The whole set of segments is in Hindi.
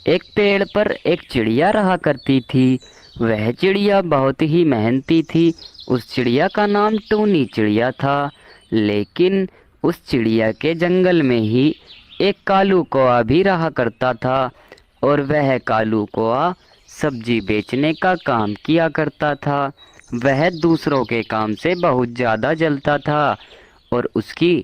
एक पेड़ पर एक चिड़िया रहा करती थी। वह चिड़िया बहुत ही मेहनती थी। उस चिड़िया का नाम टूनी चिड़िया था। लेकिन उस चिड़िया के जंगल में ही एक कालू कौआ भी रहा करता था। और वह कालू कौआ सब्जी बेचने का काम किया करता था। वह दूसरों के काम से बहुत ज़्यादा जलता था और उसकी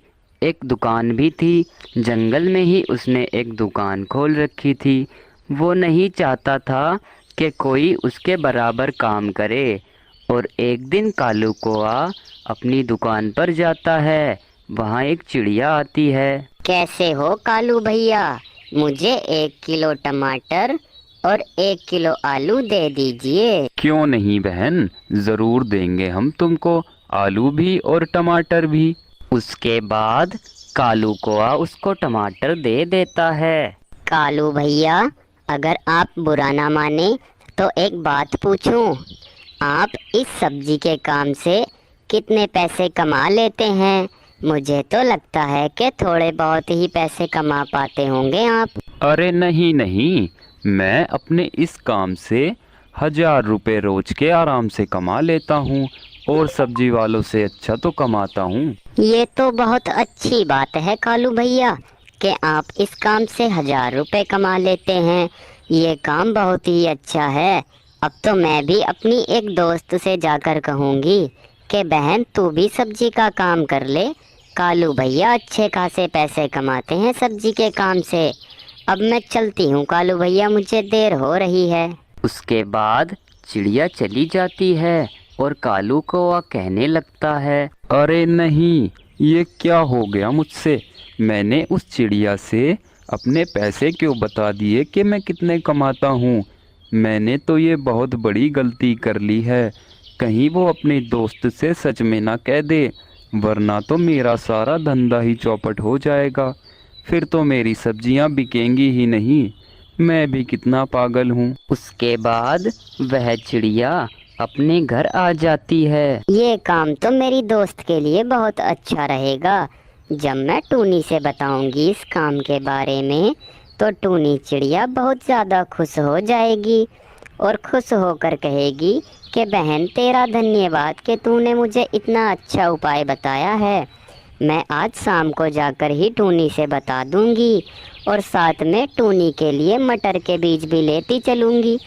एक दुकान भी थी। जंगल में ही उसने एक दुकान खोल रखी थी। वो नहीं चाहता था कि कोई उसके बराबर काम करे। और एक दिन कालू कौआ अपनी दुकान पर जाता है। वहाँ एक चिड़िया आती है। कैसे हो कालू भैया? मुझे 1 किलो टमाटर और 1 किलो आलू दे दीजिए। क्यों नहीं बहन, ज़रूर देंगे हम तुमको, आलू भी और टमाटर भी। उसके बाद कालू कौआ उसको टमाटर दे देता है। कालू भैया, अगर आप बुरा ना माने तो एक बात पूछूं? आप इस सब्जी के काम से कितने पैसे कमा लेते हैं? मुझे तो लगता है कि थोड़े बहुत ही पैसे कमा पाते होंगे आप। अरे नहीं नहीं, मैं अपने इस काम से 1,000 रुपए रोज के आराम से कमा लेता हूँ। और सब्जी वालों से अच्छा तो कमाता हूँ। ये तो बहुत अच्छी बात है कालू भैया कि आप इस काम से 1,000 रुपए कमा लेते हैं। ये काम बहुत ही अच्छा है। अब तो मैं भी अपनी एक दोस्त से जाकर कहूँगी कि बहन तू भी सब्जी का काम कर ले। कालू भैया अच्छे खासे पैसे कमाते हैं सब्जी के काम से। अब मैं चलती हूँ कालू भैया, मुझे देर हो रही है। उसके बाद चिड़िया चली जाती है और कालू कौआ कहने लगता है, अरे नहीं, ये क्या हो गया मुझसे। मैंने उस चिड़िया से अपने पैसे क्यों बता दिए कि मैं कितने कमाता हूँ। मैंने तो ये बहुत बड़ी गलती कर ली है। कहीं वो अपनी दोस्त से सच में ना कह दे, वरना तो मेरा सारा धंधा ही चौपट हो जाएगा। फिर तो मेरी सब्जियां बिकेंगी ही नहीं। मैं भी कितना पागल हूँ। उसके बाद वह चिड़िया अपने घर आ जाती है। ये काम तो मेरी दोस्त के लिए बहुत अच्छा रहेगा। जब मैं टूनी से बताऊंगी इस काम के बारे में तो टूनी चिड़िया बहुत ज़्यादा खुश हो जाएगी और खुश होकर कहेगी कि बहन तेरा धन्यवाद कि तूने मुझे इतना अच्छा उपाय बताया है। मैं आज शाम को जाकर ही टूनी से बता दूंगी और साथ में टूनी के लिए मटर के बीज भी लेती चलूंगी,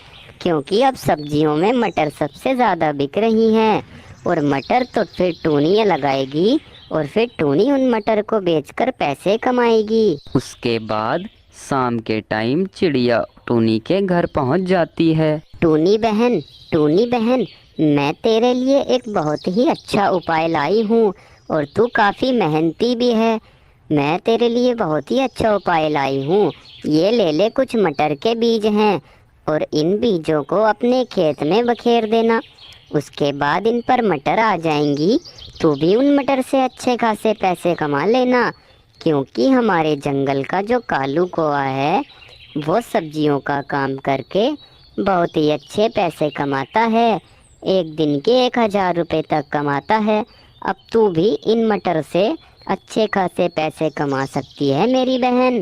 क्योंकि अब सब्जियों में मटर सबसे ज़्यादा बिक रही हैं। और मटर तो फिर टूनी लगाएगी और फिर टूनी उन मटर को बेचकर पैसे कमाएगी। उसके बाद शाम के टाइम चिड़िया टूनी के घर पहुंच जाती है। टूनी बहन, टूनी बहन, मैं तेरे लिए एक बहुत ही अच्छा उपाय लाई हूँ और तू काफ़ी मेहनती भी है। मैं तेरे लिए बहुत ही अच्छा उपाय लाई हूँ। ये ले ले, कुछ मटर के बीज हैं और इन बीजों को अपने खेत में बखेर देना। उसके बाद इन पर मटर आ जाएंगी। तू भी उन मटर से अच्छे खासे पैसे कमा लेना, क्योंकि हमारे जंगल का जो कालू कौआ है वो सब्जियों का काम करके बहुत ही अच्छे पैसे कमाता है। एक दिन के 1,000 रुपये तक कमाता है। अब तू भी इन मटर से अच्छे खासे पैसे कमा सकती है मेरी बहन।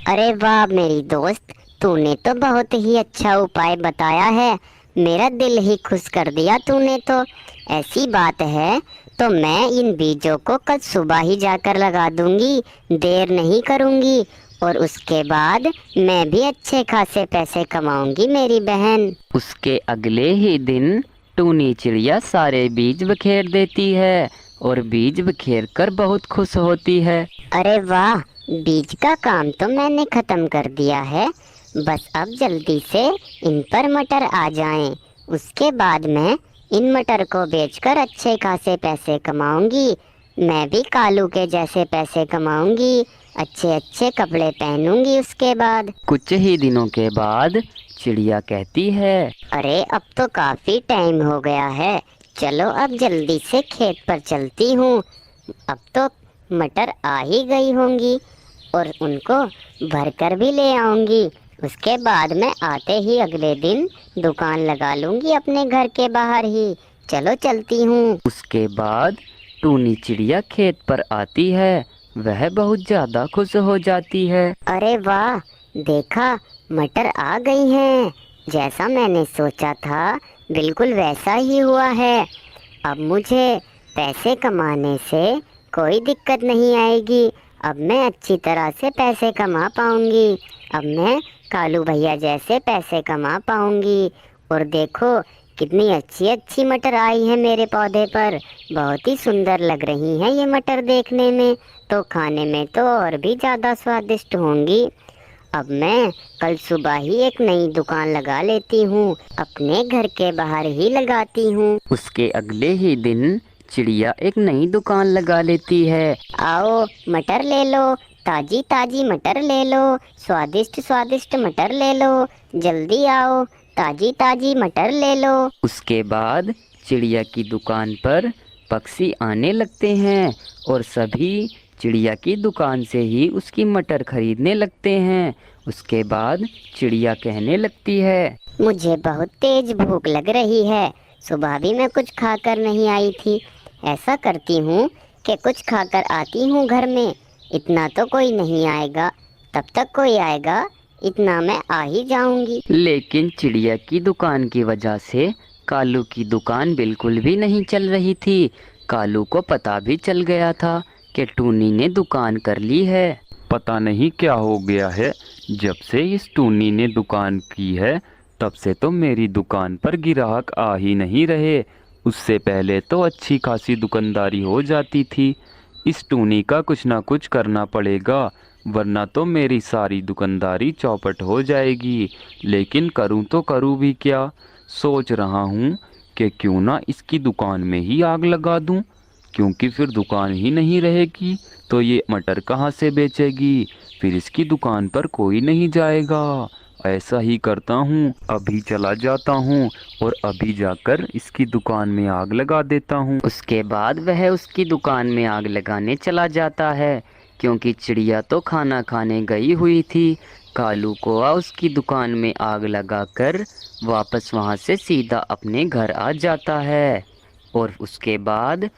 अरे वाह मेरी दोस्त, तूने तो बहुत ही अच्छा उपाय बताया है। मेरा दिल ही खुश कर दिया तूने तो। ऐसी बात है तो मैं इन बीजों को कल सुबह ही जाकर लगा दूंगी, देर नहीं करूंगी। और उसके बाद मैं भी अच्छे खासे पैसे कमाऊंगी मेरी बहन। उसके अगले ही दिन टूनी चिड़िया सारे बीज बखेर देती है और बीज बखेर कर बहुत खुश होती है। अरे वाह, बीज का काम तो मैंने ख़त्म कर दिया है। बस अब जल्दी से इन पर मटर आ जाएं। उसके बाद मैं इन मटर को बेचकर अच्छे खासे पैसे कमाऊंगी। मैं भी कालू के जैसे पैसे कमाऊंगी, अच्छे अच्छे कपड़े पहनूंगी उसके बाद। कुछ ही दिनों के बाद चिड़िया कहती है, अरे अब तो काफ़ी टाइम हो गया है, चलो अब जल्दी से खेत पर चलती हूँ। अब तो मटर आ ही गई होंगी और उनको भर कर भी ले आऊंगी। उसके बाद मैं आते ही अगले दिन दुकान लगा लूंगी अपने घर के बाहर ही। चलो चलती हूँ। उसके बाद टूनी चिड़िया खेत पर आती है। वह बहुत ज़्यादा खुश हो जाती है। अरे वाह, देखा मटर आ गई हैं। जैसा मैंने सोचा था बिल्कुल वैसा ही हुआ है। अब मुझे पैसे कमाने से कोई दिक्कत नहीं आएगी। अब मैं अच्छी तरह से पैसे कमा पाऊंगी। अब मैं कालू भैया जैसे पैसे कमा पाऊंगी। और देखो कितनी अच्छी अच्छी मटर आई है मेरे पौधे पर। बहुत ही सुंदर लग रही हैं ये मटर देखने में, तो खाने में तो और भी ज़्यादा स्वादिष्ट होंगी। अब मैं कल सुबह ही एक नई दुकान लगा लेती हूँ, अपने घर के बाहर ही लगाती हूँ। उसके अगले ही दिन चिड़िया एक नई दुकान लगा लेती है। आओ मटर ले लो, ताजी ताजी मटर ले लो, स्वादिष्ट स्वादिष्ट मटर ले लो, जल्दी आओ, ताजी ताजी मटर ले लो। उसके बाद चिड़िया की दुकान पर पक्षी आने लगते हैं और सभी चिड़िया की दुकान से ही उसकी मटर खरीदने लगते हैं। उसके बाद चिड़िया कहने लगती है, मुझे बहुत तेज भूख लग रही है। सुबह भी मैं कुछ खाकर नहीं आई थी। ऐसा करती हूँ कि कुछ खाकर आती हूँ घर में। इतना तो कोई नहीं आएगा, तब तक कोई आएगा, इतना मैं आ ही जाऊंगी। लेकिन चिड़िया की दुकान की वजह से कालू की दुकान बिल्कुल भी नहीं चल रही थी। कालू को पता भी चल गया था कि टूनी ने दुकान कर ली है। पता नहीं क्या हो गया है, जब से इस टूनी ने दुकान की है तब से तो मेरी दुकान पर ग्राहक आ ही नहीं रहे। उससे पहले तो अच्छी खासी दुकानदारी हो जाती थी। इस टूनी का कुछ ना कुछ करना पड़ेगा, वरना तो मेरी सारी दुकानदारी चौपट हो जाएगी। लेकिन करूं तो करूं भी क्या। सोच रहा हूं कि क्यों ना इसकी दुकान में ही आग लगा दूं, क्योंकि फिर दुकान ही नहीं रहेगी तो ये मटर कहाँ से बेचेगी, फिर इसकी दुकान पर कोई नहीं जाएगा। ऐसा ही करता हूँ, अभी चला जाता हूँ और अभी जाकर इसकी दुकान में आग लगा देता हूँ। उसके बाद वह उसकी दुकान में आग लगाने चला जाता है, क्योंकि चिड़िया तो खाना खाने गई हुई थी। कालू कौआ उसकी दुकान में आग लगाकर वापस वहाँ से सीधा अपने घर आ जाता है। और उसके बाद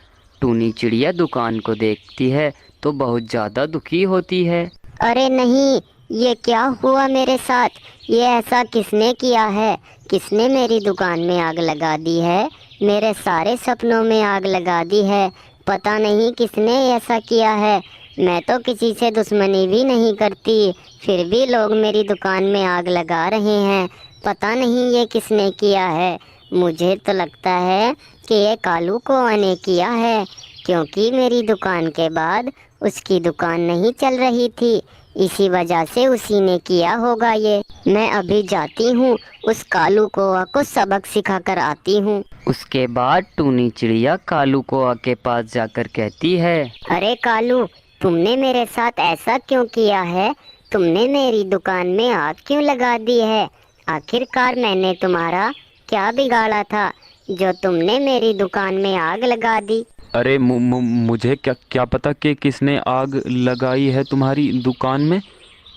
टूनी चिड़िया दुकान को देखती है तो बहुत ज़्यादा दुखी होती है। अरे नहीं, ये क्या हुआ मेरे साथ? ये ऐसा किसने किया है? किसने मेरी दुकान में आग लगा दी है? मेरे सारे सपनों में आग लगा दी है। पता नहीं किसने ऐसा किया है। मैं तो किसी से दुश्मनी भी नहीं करती, फिर भी लोग मेरी दुकान में आग लगा रहे हैं। पता नहीं ये किसने किया है। मुझे तो लगता है कि ये कालू कौआ ने किया है, क्योंकि मेरी दुकान के बाद उसकी दुकान नहीं चल रही थी। इसी वजह से उसी ने किया होगा ये। मैं अभी जाती हूँ, उस कालू कौआ को सबक सिखा कर आती हूँ। उसके बाद टूनी चिड़िया कालू कौआ के पास जाकर कहती है, अरे कालू, तुमने मेरे साथ ऐसा क्यों किया है? तुमने मेरी दुकान में आग क्यों लगा दी है? आखिरकार मैंने तुम्हारा क्या बिगाड़ा था जो तुमने मेरी दुकान में आग लगा दी? अरे मुझे क्या पता कि किसने आग लगाई है तुम्हारी दुकान में।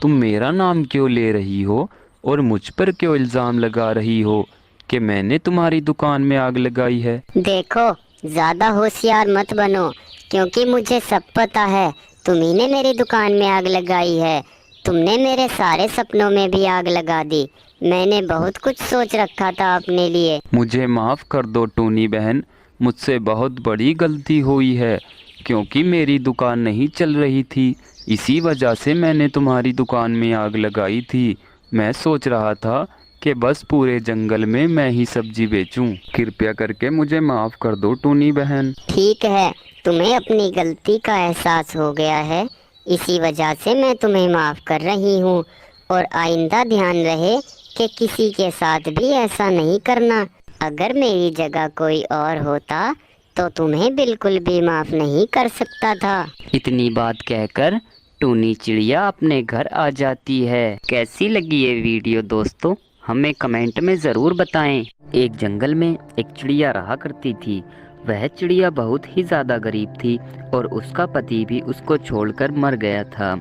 तुम मेरा नाम क्यों ले रही हो और मुझ पर क्यों इल्ज़ाम लगा रही हो कि मैंने तुम्हारी दुकान में आग लगाई है? देखो, ज़्यादा होशियार मत बनो, क्योंकि मुझे सब पता है। तुम्ही ने मेरी दुकान में आग लगाई है। तुमने मेरे सारे सपनों में भी आग लगा दी। मैंने बहुत कुछ सोच रखा था अपने लिए। मुझे माफ़ कर दो टूनी बहन, मुझसे बहुत बड़ी गलती हुई है, क्योंकि मेरी दुकान नहीं चल रही थी। इसी वजह से मैंने तुम्हारी दुकान में आग लगाई थी। मैं सोच रहा था कि बस पूरे जंगल में मैं ही सब्जी बेचूं। कृपया करके मुझे माफ़ कर दो टूनी बहन। ठीक है, तुम्हें अपनी गलती का एहसास हो गया है, इसी वजह से मैं तुम्हें माफ़ कर रही हूँ। और आइंदा ध्यान रहे कि किसी के साथ भी ऐसा नहीं करना। अगर मेरी जगह कोई और होता तो तुम्हें बिल्कुल भी माफ़ नहीं कर सकता था। इतनी बात कहकर टूनी चिड़िया अपने घर आ जाती है। कैसी लगी ये वीडियो दोस्तों, हमें कमेंट में ज़रूर बताएं। एक जंगल में एक चिड़िया रहा करती थी। वह चिड़िया बहुत ही ज़्यादा गरीब थी और उसका पति भी उसको छोड़कर मर गया था।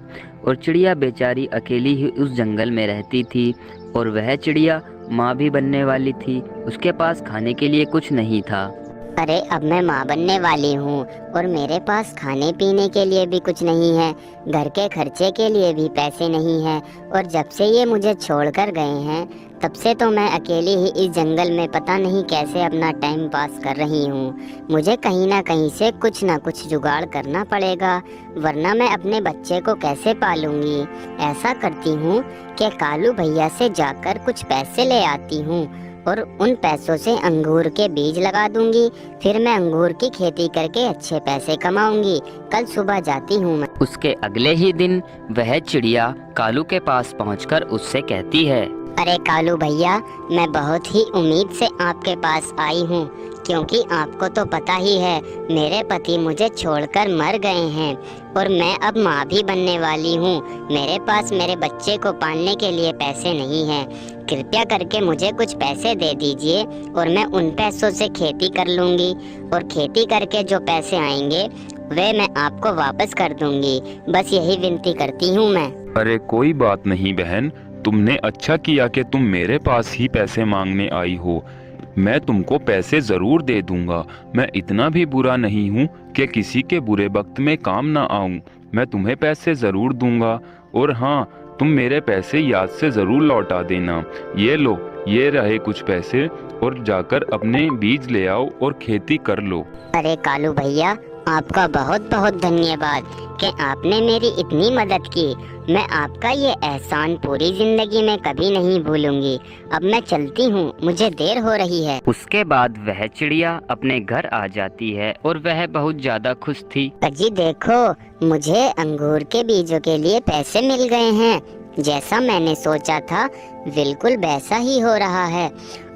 और चिड़िया बेचारी अकेली ही उस जंगल में रहती थी। और वह चिड़िया माँ भी बनने वाली थी। उसके पास खाने के लिए कुछ नहीं था। अरे अब मैं माँ बनने वाली हूँ और मेरे पास खाने पीने के लिए भी कुछ नहीं है, घर के खर्चे के लिए भी पैसे नहीं है। और जब से ये मुझे छोड़कर गए हैं तब से तो मैं अकेली ही इस जंगल में पता नहीं कैसे अपना टाइम पास कर रही हूँ। मुझे कहीं ना कहीं से कुछ ना कुछ जुगाड़ करना पड़ेगा, वरना मैं अपने बच्चे को कैसे पालूंगी। ऐसा करती हूँ कि कालू भैया से जाकर कुछ पैसे ले आती हूँ और उन पैसों से अंगूर के बीज लगा दूंगी। फिर मैं अंगूर की खेती करके अच्छे पैसे कमाऊंगी। कल सुबह जाती हूँ मैं। उसके अगले ही दिन वह चिड़िया कालू के पास पहुंचकर उससे कहती है, अरे कालू भैया, मैं बहुत ही उम्मीद से आपके पास आई हूँ, क्योंकि आपको तो पता ही है मेरे पति मुझे छोड़कर मर गए हैं और मैं अब माँ भी बनने वाली हूँ। मेरे पास मेरे बच्चे को पालने के लिए पैसे नहीं हैं। कृपया करके मुझे कुछ पैसे दे दीजिए और मैं उन पैसों से खेती कर लूँगी और खेती करके जो पैसे आएंगे वे मैं आपको वापस कर दूँगी। बस यही विनती करती हूँ मैं। अरे कोई बात नहीं बहन, तुमने अच्छा किया कि तुम मेरे पास ही पैसे मांगने आई हो। मैं तुमको पैसे जरूर दे दूंगा। मैं इतना भी बुरा नहीं हूँ कि किसी के बुरे वक्त में काम ना आऊं। मैं तुम्हें पैसे जरूर दूंगा। और हाँ, तुम मेरे पैसे याद से जरूर लौटा देना। ये लो, ये रहे कुछ पैसे, और जाकर अपने बीज ले आओ और खेती कर लो। अरे कालू भैया, आपका बहुत बहुत धन्यवाद कि आपने मेरी इतनी मदद की। मैं आपका ये एहसान पूरी जिंदगी में कभी नहीं भूलूंगी। अब मैं चलती हूँ, मुझे देर हो रही है। उसके बाद वह चिड़िया अपने घर आ जाती है और वह बहुत ज्यादा खुश थी। अजी देखो, मुझे अंगूर के बीजों के लिए पैसे मिल गए हैं। जैसा मैंने सोचा था बिल्कुल वैसा ही हो रहा है।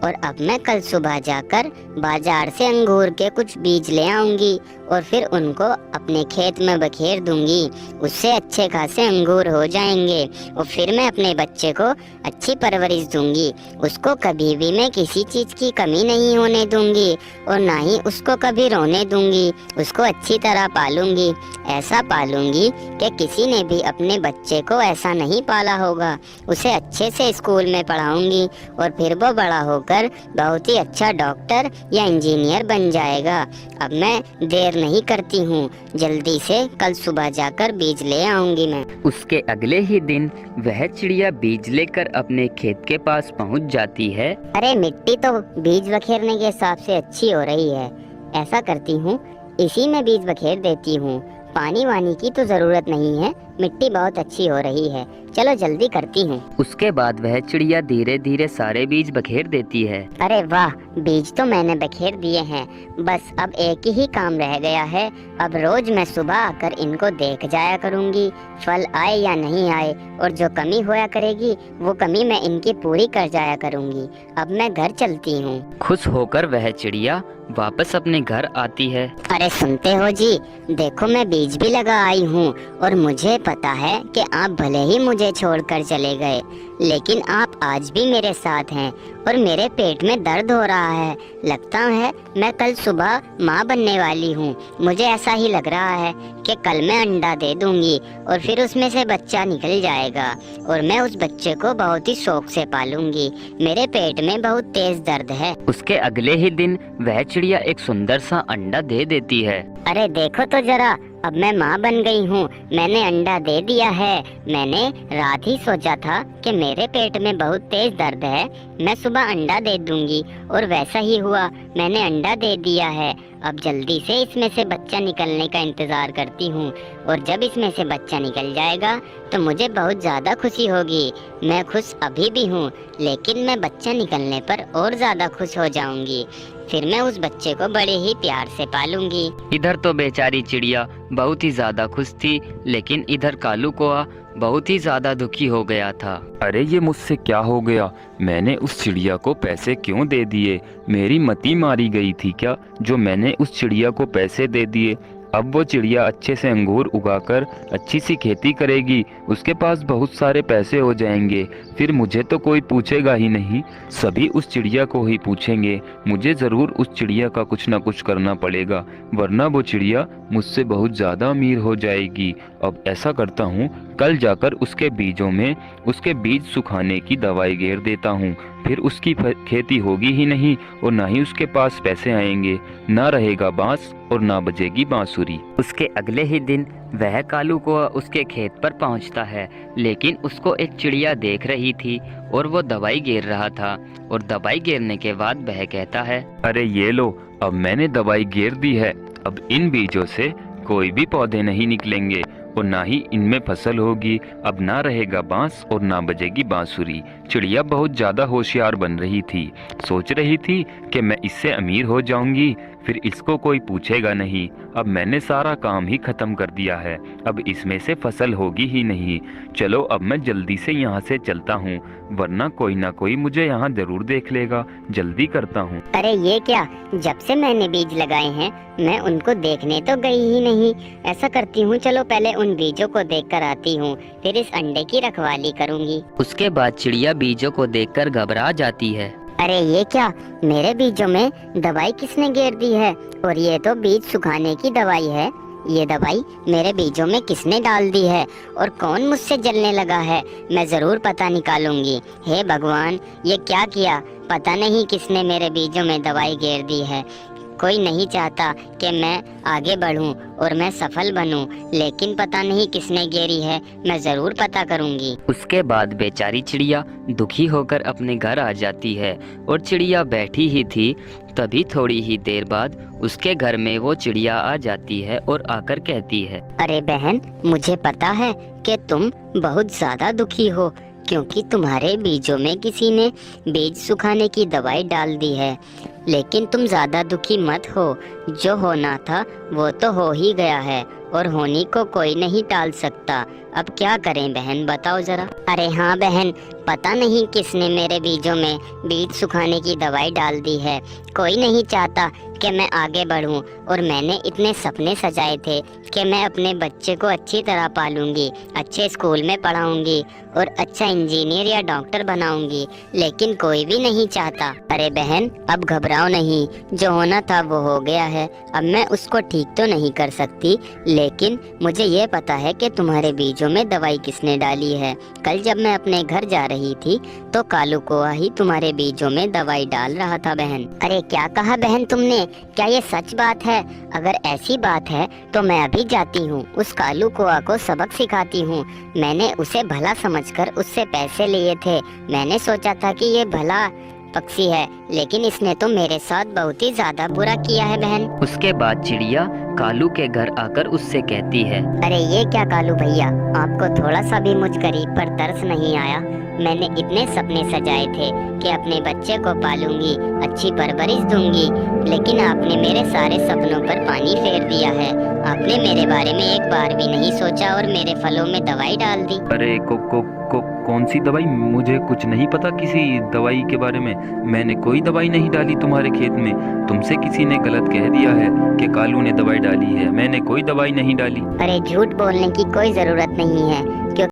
और अब मैं कल सुबह जाकर बाजार से अंगूर के कुछ बीज ले आऊंगी और फिर उनको अपने खेत में बखेर दूंगी। उससे अच्छे खासे अंगूर हो जाएंगे और फिर मैं अपने बच्चे को अच्छी परवरिश दूंगी। उसको कभी भी मैं किसी चीज़ की कमी नहीं होने दूंगी और ना ही उसको कभी रोने दूंगी। उसको अच्छी तरह पालूंगी, ऐसा पालूंगी कि किसी ने भी अपने बच्चे को ऐसा नहीं पाला होगा। उसे अच्छे से स्कूल में पढ़ाऊंगी और फिर वो बड़ा होकर बहुत ही अच्छा डॉक्टर या इंजीनियर बन जाएगा। अब मैं देर नहीं करती हूँ, जल्दी से कल सुबह जाकर बीज ले आऊंगी मैं। उसके अगले ही दिन वह चिड़िया बीज लेकर अपने खेत के पास पहुंच जाती है। अरे मिट्टी तो बीज बखेरने के हिसाब से अच्छी हो रही है। ऐसा करती हूँ, इसी में बीज बखेर देती हूँ। पानी वानी की तो जरूरत नहीं है, मिट्टी बहुत अच्छी हो रही है। चलो जल्दी करती हूँ। उसके बाद वह चिड़िया धीरे धीरे सारे बीज बखेर देती है। अरे वाह, बीज तो मैंने बखेर दिए हैं। बस अब एक ही काम रह गया है। अब रोज मैं सुबह आकर इनको देख जाया करूँगी, फल आए या नहीं आए, और जो कमी होया करेगी वो कमी मैं इनकी पूरी कर जाया करूँगी। अब मैं घर चलती हूँ। खुश होकर वह चिड़िया वापस अपने घर आती है। अरे सुनते हो जी, देखो मैं बीज भी लगा आई हूँ और मुझे पता है कि आप भले ही मुझे छोड़कर चले गए, लेकिन आप आज भी मेरे साथ हैं और मेरे पेट में दर्द हो रहा है। लगता है मैं कल सुबह माँ बनने वाली हूँ। मुझे ऐसा ही लग रहा है कि कल मैं अंडा दे दूंगी और फिर उसमें से बच्चा निकल जाएगा और मैं उस बच्चे को बहुत ही शौक से पालूंगी। मेरे पेट में बहुत तेज दर्द है। उसके अगले ही दिन वह चिड़िया एक सुंदर सा अंडा दे देती है। अरे देखो तो जरा, अब मैं माँ बन गई हूँ। मैंने अंडा दे दिया है। मैंने रात ही सोचा था कि मेरे पेट में बहुत तेज दर्द है, मैं सुबह अंडा दे दूंगी, और वैसा ही हुआ। मैंने अंडा दे दिया है। अब जल्दी से इसमें से बच्चा निकलने का इंतज़ार करती हूँ, और जब इसमें से बच्चा निकल जाएगा तो मुझे बहुत ज़्यादा खुशी होगी। मैं खुश अभी भी हूँ, लेकिन मैं बच्चा निकलने पर और ज़्यादा खुश हो जाऊँगी। फिर मैं उस बच्चे को बड़े ही प्यार से पालूंगी। इधर तो बेचारी चिड़िया बहुत ही ज्यादा खुश थी, लेकिन इधर कालू कौआ बहुत ही ज्यादा दुखी हो गया था। अरे ये मुझसे क्या हो गया? मैंने उस चिड़िया को पैसे क्यों दे दिए? मेरी मति मारी गई थी क्या जो मैंने उस चिड़िया को पैसे दे दिए? अब वो चिड़िया अच्छे से अंगूर उगाकर अच्छी सी खेती करेगी, उसके पास बहुत सारे पैसे हो जाएंगे, फिर मुझे तो कोई पूछेगा ही नहीं, सभी उस चिड़िया को ही पूछेंगे। मुझे ज़रूर उस चिड़िया का कुछ ना कुछ करना पड़ेगा, वरना वो चिड़िया मुझसे बहुत ज़्यादा अमीर हो जाएगी। अब ऐसा करता हूँ, कल जाकर उसके बीजों में उसके बीज सुखाने की दवाई गेर देता हूँ। फिर उसकी खेती होगी ही नहीं और ना ही उसके पास पैसे आएंगे, ना रहेगा बांस और ना बजेगी बांसुरी। उसके अगले ही दिन वह कालू को उसके खेत पर पहुंचता है, लेकिन उसको एक चिड़िया देख रही थी और वो दवाई गेर रहा था। और दवाई गेरने के बाद वह कहता है, अरे ये लो, अब मैंने दवाई गेर दी है, अब इन बीजों से कोई भी पौधे नहीं निकलेंगे और ना ही इनमें फसल होगी। अब ना रहेगा बांस और ना बजेगी बांसुरी। चिड़िया बहुत ज़्यादा होशियार बन रही थी, सोच रही थी कि मैं इससे अमीर हो जाऊंगी, फिर इसको कोई पूछेगा नहीं। अब मैंने सारा काम ही खत्म कर दिया है, अब इसमें से फसल होगी ही नहीं। चलो अब मैं जल्दी से यहाँ से चलता हूँ, वरना कोई ना कोई मुझे यहाँ जरूर देख लेगा। जल्दी करता हूँ। अरे ये क्या, जब से मैंने बीज लगाए हैं मैं उनको देखने तो गई ही नहीं। ऐसा करती हूँ, चलो पहले उन बीजों को देख कर आती हूँ, फिर इस अंडे की रखवाली करूँगी। उसके बाद चिड़िया बीजों को देखकर घबरा जाती है। अरे ये क्या, मेरे बीजों में दवाई किसने गेर दी है? और ये तो बीज सुखाने की दवाई है। ये दवाई मेरे बीजों में किसने डाल दी है और कौन मुझसे जलने लगा है? मैं ज़रूर पता निकालूंगी। हे भगवान, ये क्या किया? पता नहीं किसने मेरे बीजों में दवाई गेर दी है। कोई नहीं चाहता कि मैं आगे बढ़ूं और मैं सफल बनूं, लेकिन पता नहीं किसने गेरी है। मैं ज़रूर पता करूंगी। उसके बाद बेचारी चिड़िया दुखी होकर अपने घर आ जाती है और चिड़िया बैठी ही थी, तभी थोड़ी ही देर बाद उसके घर में वो चिड़िया आ जाती है और आकर कहती है, अरे बहन, मुझे पता है कि तुम बहुत ज़्यादा दुखी हो, क्योंकि तुम्हारे बीजों में किसी ने बीज सुखाने की दवाई डाल दी है। लेकिन तुम ज़्यादा दुखी मत हो, जो होना था वो तो हो ही गया है और होने को कोई नहीं टाल सकता। अब क्या करें बहन, बताओ ज़रा। अरे हाँ बहन, पता नहीं किसने मेरे बीजों में बीज सुखाने की दवाई डाल दी है। कोई नहीं चाहता कि मैं आगे बढ़ूं और मैंने इतने सपने सजाए थे कि मैं अपने बच्चे को अच्छी तरह पालूंगी, अच्छे स्कूल में पढ़ाऊंगी और अच्छा इंजीनियर या डॉक्टर बनाऊंगी, लेकिन कोई भी नहीं चाहता। अरे बहन, अब घबराओ नहीं, जो होना था वो हो गया है। अब मैं उसको ठीक तो नहीं कर सकती, लेकिन मुझे ये पता है कि तुम्हारे बीजों में दवाई किसने डाली है। कल जब मैं अपने घर जा रही थी तो कालू कौआ ही तुम्हारे बीजों में दवाई डाल रहा था बहन। अरे क्या कहा बहन तुमने? क्या ये सच बात है? अगर ऐसी बात है तो मैं अभी जाती हूँ, उस कालू कौआ को सबक सिखाती हूँ। मैंने उसे भला समझकर उससे पैसे लिए थे। मैंने सोचा था कि ये भला पक्षी है, लेकिन इसने तो मेरे साथ बहुत ही ज्यादा बुरा किया है बहन। उसके बाद चिड़िया कालू के घर आकर उससे कहती है, अरे ये क्या कालू भैया, आपको थोड़ा सा भी मुझ गरीब पर तरस नहीं आया? मैंने इतने सपने सजाए थे कि अपने बच्चे को पालूंगी, अच्छी परवरिश दूंगी, लेकिन आपने मेरे सारे सपनों पर पानी फेर दिया है। आपने मेरे बारे में एक बार भी नहीं सोचा और मेरे फलों में दवाई डाल दी। अरे कौन सी दवाई? मुझे कुछ नहीं पता किसी दवाई के बारे में। मैंने कोई दवाई नहीं डाली तुम्हारे खेत में। तुमसे किसी ने गलत कह दिया है कि कालू ने दवाई डाली है। मैंने कोई दवाई नहीं डाली। अरे झूठ बोलने की कोई जरूरत नहीं है, क्योंकि